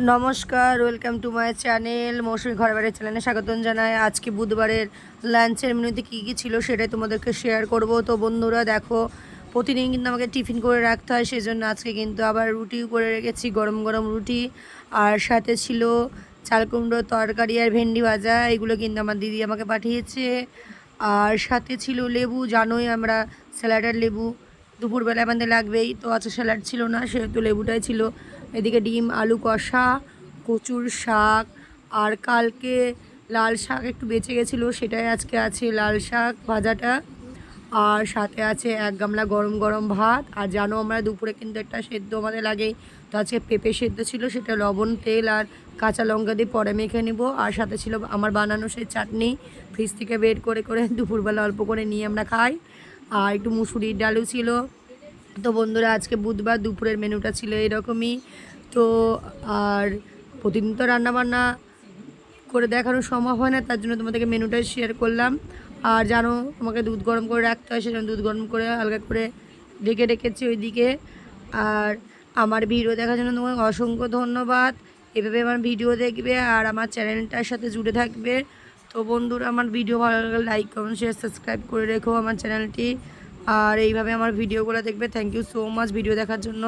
নমস্কার, welcome to my channel মৌসুমি ঘরবাড়ির চ্যানেলে স্বাগতম জানাই। আজকে বুধবারের লাঞ্চের মেনুতে কী কী ছিল সেটাই তোমাদেরকে শেয়ার করব। তো বন্ধুরা দেখো, প্রতিদিন কিন্তু আমাকে টিফিন করে রাখতে হয়, সেজন্য আজকে কিন্তু আবার রুটি করে রেখেছি, গরম গরম রুটি। আর সাথে ছিল চাল কুমড়োর তরকারি আর ভেন্ডি ভাজা, এগুলো কিন্তু আমার দিদি আমাকে পাঠিয়েছে। আর সাথে ছিল লেবু, জানোই আমরা স্যালাডের লেবু দুপুরবেলা আমাদের লাগবেই, তো আজকে স্যালাড ছিল না, সেহেতু লেবুটাই ছিল। এদিকে ডিম আলু কষা, কচুর শাক, আর কালকে লাল শাক একটু বেঁচে গেছিলো, সেটাই আজকে আছে লাল শাক ভাজাটা। আর সাথে আছে এক গামলা গরম গরম ভাত। আর জানো আমরা দুপুরে কিন্তু একটা সেদ্ধ আমাদের লাগেই, তো আজকে পেঁপে সেদ্ধ ছিল, সেটা লবণ তেল আর কাঁচা লঙ্কা দিয়ে পরে মেখে নিব। আর সাথে ছিল আমার বানানো সেই চাটনি, ফ্রিজ থেকে বের করে করে দুপুরবেলা অল্প করে নিয়ে আমরা খাই। আর একটু মুসুরির ডালও ছিল। তো বন্ধুরা আজকে বুধবার দুপুরের মেনুটা ছিল এরকমই। তো আর প্রতিদিন তো রান্নাবান্না করে দেখানো সম্ভব হয় না, তার জন্য তোমাদেরকে মেনুটাই শেয়ার করলাম। আর জানো আমাকে দুধ গরম করে রাখতে হয়, সেজন্য দুধ গরম করে হালকা করে ঢেকে রেখেছি ওইদিকে। আর আমার ভিডিও দেখার জন্য তোমাকে অসংখ্য ধন্যবাদ। এভাবে আমার ভিডিও দেখবে আর আমার চ্যানেলটার সাথে জুড়ে থাকবে। তো বন্ধুরা আমার ভিডিও ভালো লাগলে লাইক কমেন্ট শেয়ার সাবস্ক্রাইব করে রেখো আমার চ্যানেলটি। আর এইভাবে আমার ভিডিওগুলো দেখবে। Thank you so much video দেখার জন্য।